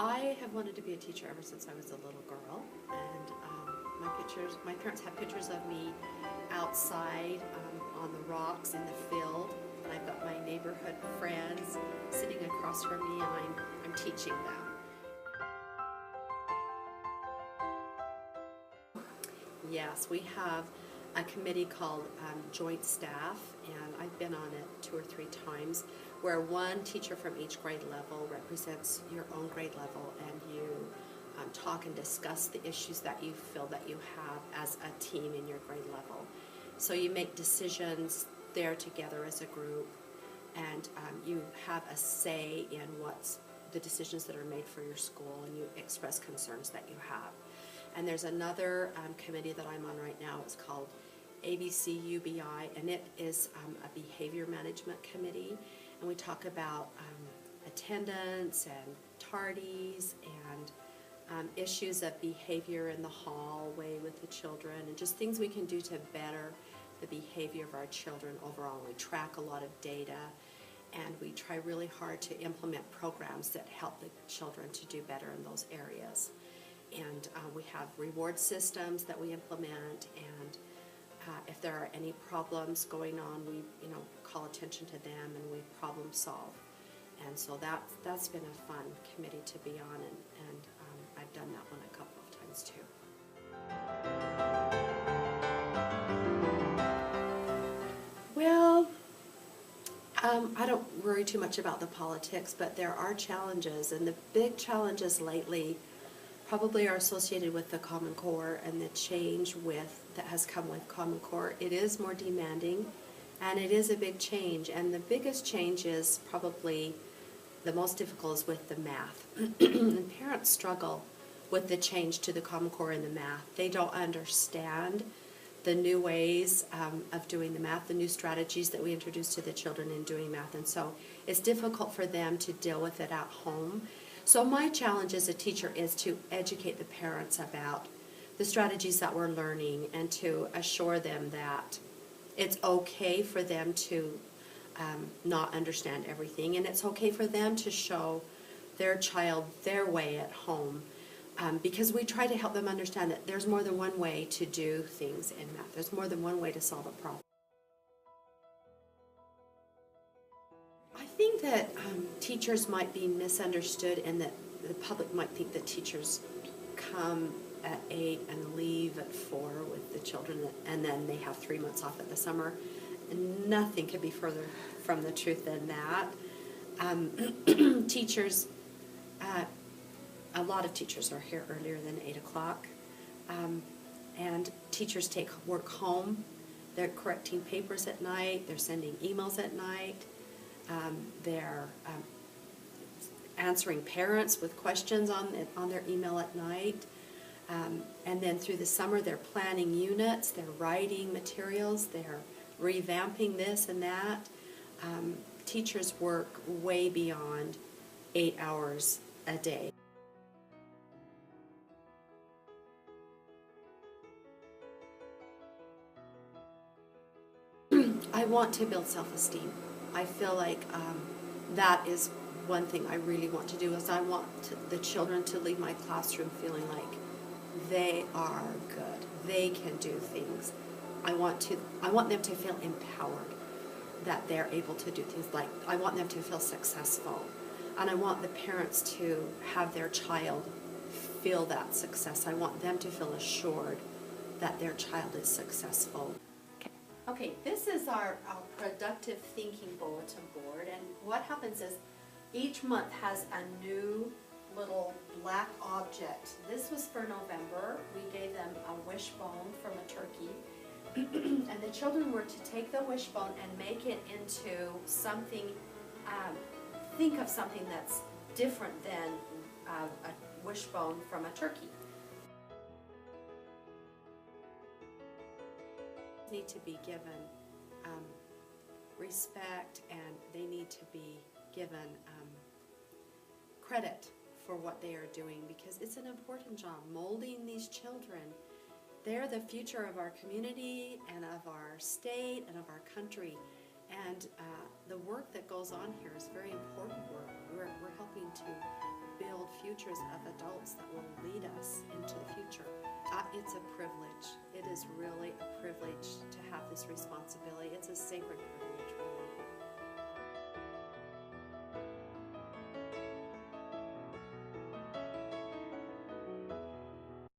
I have wanted to be a teacher ever since I was a little girl, and my parents have pictures of me outside on the rocks in the field, and I've got my neighborhood friends sitting across from me, and I'm teaching them. Yes, we have a committee called Joint Staff, and I've been on it 2 or 3 times, where one teacher from each grade level represents your own grade level, and you talk and discuss the issues that you feel that you have as a team in your grade level. So you make decisions there together as a group, and you have a say in what's the decisions that are made for your school, and you express concerns that you have. And there's another committee that I'm on right now. It's called ABCUBI, and it is a behavior management committee, and we talk about attendance and tardies and issues of behavior in the hallway with the children, and just things we can do to better the behavior of our children overall. We track a lot of data, and we try really hard to implement programs that help the children to do better in those areas. And we have reward systems that we implement, and if there are any problems going on, we call attention to them and we problem solve. And so that's been a fun committee to be on, and I've done that one a couple of times too. Well, I don't worry too much about the politics, but there are challenges, and the big challenges lately probably are associated with the Common Core and the change that has come with Common Core. It is more demanding, and it is a big change, and the biggest change is probably the most difficult is with the math. And parents struggle with the change to the Common Core in the math. They don't understand the new ways of doing the math, the new strategies that we introduce to the children in doing math, and so it's difficult for them to deal with it at home. So my challenge as a teacher is to educate the parents about the strategies that we're learning, and to assure them that it's okay for them to not understand everything, and it's okay for them to show their child their way at home, because we try to help them understand that there's more than one way to do things in math. There's more than one way to solve a problem. I think that teachers might be misunderstood, and that the public might think that teachers come at 8 and leave at 4 with the children, and then they have 3 months off at the summer. And nothing could be further from the truth than that. Teachers, a lot of teachers are here earlier than 8 o'clock, and teachers take work home. They're correcting papers at night. They're sending emails at night. They're answering parents with questions on their email at night. And then through the summer, they're planning units, they're writing materials, they're revamping this and that. Teachers work way beyond 8 hours a day. I want to build self-esteem. I feel like that is one thing I really want to do, is I want the children to leave my classroom feeling like they are good. They can do things. I want them to feel empowered, that they're able to do things. Like, I want them to feel successful, and I want the parents to have their child feel that success. I want them to feel assured that their child is successful. Okay, this is our productive thinking bulletin board, and what happens is each month has a new little black object. This was for November. We gave them a wishbone from a turkey, and the children were to take the wishbone and make it into something, think of something that's different than a wishbone from a turkey. Need to be given respect, and they need to be given credit for what they are doing, because it's an important job molding these children. They're the future of our community and of our state and of our country, and the work that goes on here is very important work. We're helping to build build futures of adults that will lead us into the future. It's a privilege. It is really a privilege to have this responsibility. It's a sacred privilege